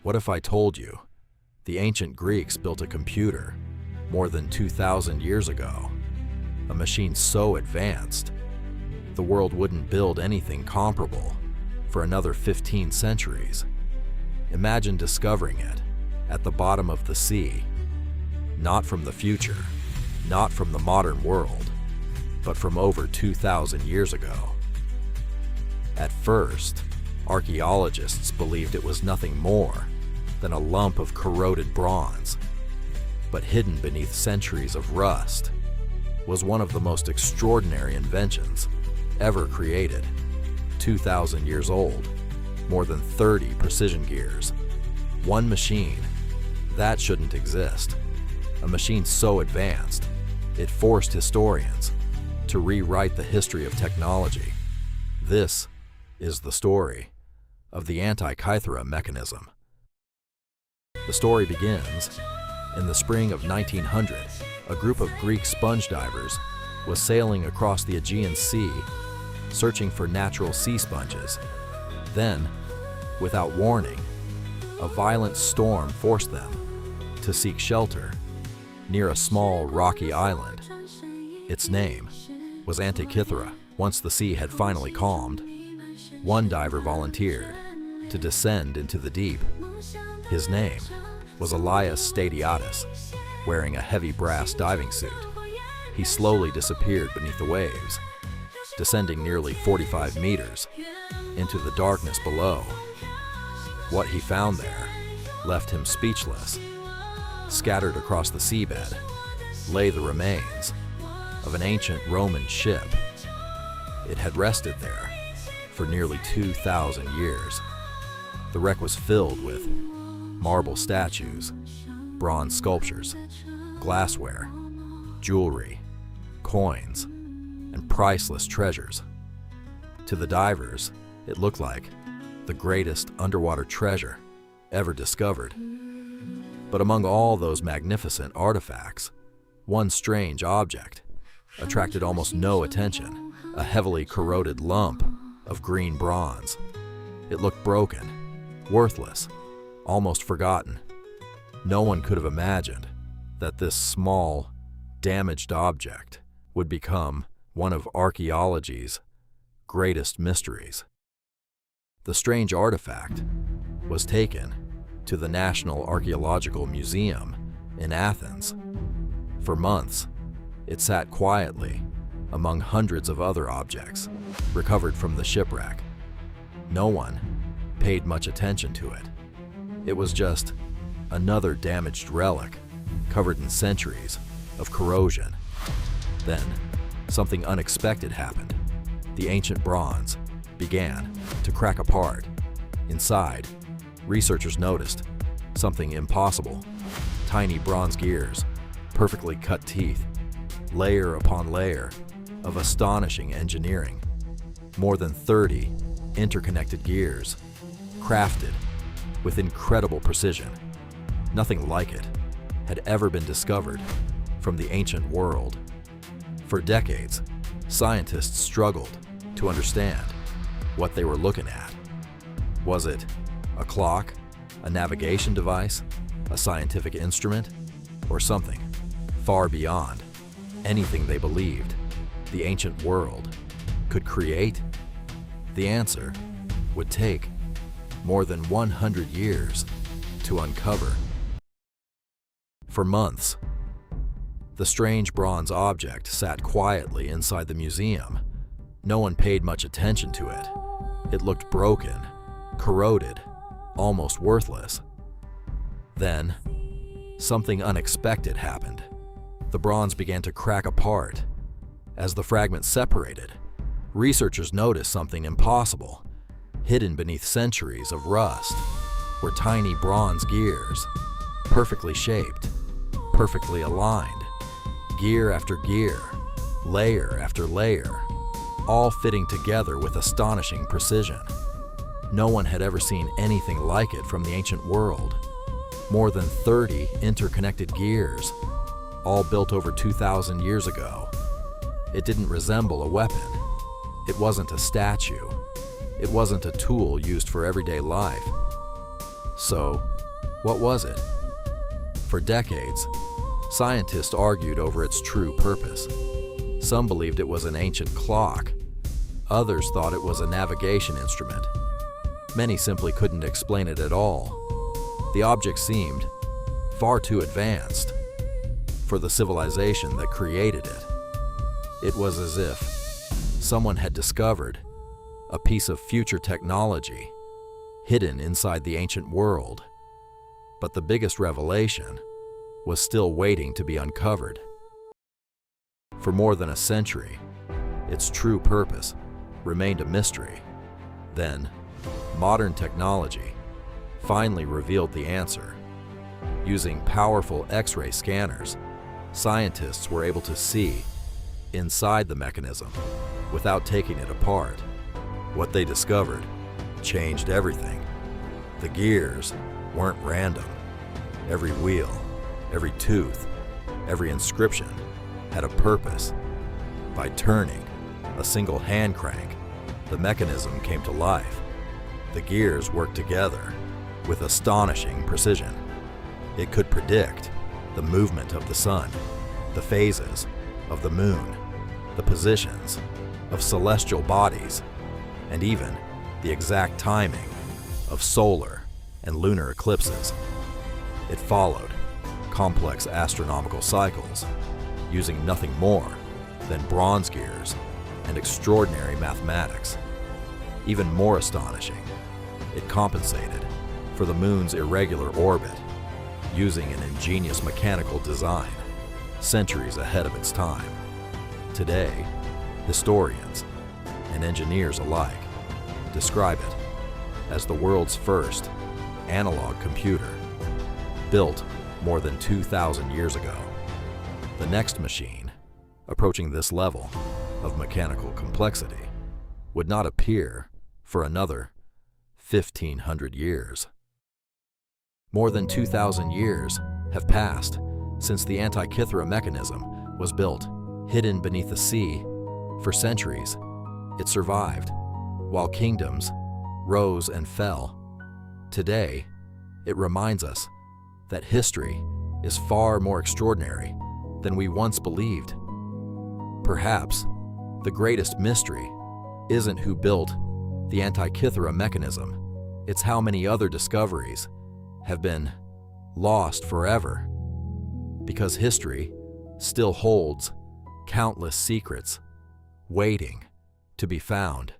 What if I told you the ancient Greeks built a computer more than 2,000 years ago? A machine so advanced, the world wouldn't build anything comparable for another 15 centuries. Imagine discovering it at the bottom of the sea, not from the future, not from the modern world, but from over 2,000 years ago. At first, archaeologists believed it was nothing more than a lump of corroded bronze, but hidden beneath centuries of rust was one of the most extraordinary inventions ever created. 2,000 years old, more than 30 precision gears, one machine. That shouldn't exist. A machine so advanced, it forced historians to rewrite the history of technology. This is the story of the Antikythera Mechanism. The story begins in the spring of 1900. A group of Greek sponge divers was sailing across the Aegean Sea, searching for natural sea sponges. Then, without warning, a violent storm forced them to seek shelter near a small rocky island. Its name was Antikythera. Once the sea had finally calmed, one diver volunteered to descend into the deep. His name was Stadiatus. Wearing a heavy brass diving suit, he slowly disappeared beneath the waves, descending nearly 45 meters into the darkness below. What he found there left him speechless. Scattered across the seabed lay the remains of an ancient Roman ship. It had rested there for nearly 2,000 years. The wreck was filled with marble statues, bronze sculptures, glassware, jewelry, coins, and priceless treasures. To the divers, it looked like the greatest underwater treasure ever discovered. But among all those magnificent artifacts, one strange object attracted almost no attention: a heavily corroded lump of green bronze. It looked broken, worthless, almost forgotten. No one could have imagined that this small, damaged object would become one of archaeology's greatest mysteries. The strange artifact was taken to the National Archaeological Museum in Athens. For months, it sat quietly among hundreds of other objects recovered from the shipwreck. No one paid much attention to it. It was just another damaged relic covered in centuries of corrosion. Then, something unexpected happened. The ancient bronze began to crack apart. Inside, researchers noticed something impossible: tiny bronze gears, perfectly cut teeth, layer upon layer of astonishing engineering. More than 30 interconnected gears, crafted with incredible precision. Nothing like it had ever been discovered from the ancient world. For decades, scientists struggled to understand what they were looking at. Was it a clock, a navigation device, a scientific instrument, or something far beyond anything they believed the ancient world could create? The answer would take more than 100 years to uncover. For months, the strange bronze object sat quietly inside the museum. No one paid much attention to it. It looked broken, corroded, almost worthless. Then, something unexpected happened. The bronze began to crack apart. As the fragments separated, researchers noticed something impossible. Hidden beneath centuries of rust were tiny bronze gears, perfectly shaped, perfectly aligned, gear after gear, layer after layer, all fitting together with astonishing precision. No one had ever seen anything like it from the ancient world. More than 30 interconnected gears, all built over 2,000 years ago. It didn't resemble a weapon. It wasn't a statue. It wasn't a tool used for everyday life. So, what was it? For decades, scientists argued over its true purpose. Some believed it was an ancient clock. Others thought it was a navigation instrument. Many simply couldn't explain it at all. The object seemed far too advanced for the civilization that created it. It was as if someone had discovered a piece of future technology hidden inside the ancient world. But the biggest revelation was still waiting to be uncovered. For more than a century, its true purpose remained a mystery. Then, modern technology finally revealed the answer. Using powerful X-ray scanners, scientists were able to see inside the mechanism without taking it apart. What they discovered changed everything. The gears weren't random. Every wheel, every tooth, every inscription had a purpose. By turning a single hand crank, the mechanism came to life. The gears worked together with astonishing precision. It could predict the movement of the sun, the phases of the moon, the positions of celestial bodies, and even the exact timing of solar and lunar eclipses. It followed complex astronomical cycles, using nothing more than bronze gears and extraordinary mathematics. Even more astonishing, it compensated for the moon's irregular orbit, using an ingenious mechanical design, centuries ahead of its time. Today, historians and engineers alike describe it as the world's first analog computer, built more than 2,000 years ago. The next machine, approaching this level of mechanical complexity, would not appear for another 1,500 years. More than 2,000 years have passed since the Antikythera Mechanism was built, hidden beneath the sea. For centuries, it survived, while kingdoms rose and fell. Today, it reminds us that history is far more extraordinary than we once believed. Perhaps the greatest mystery isn't who built the Antikythera Mechanism, it's how many other discoveries have been lost forever, because history still holds countless secrets waiting to be found.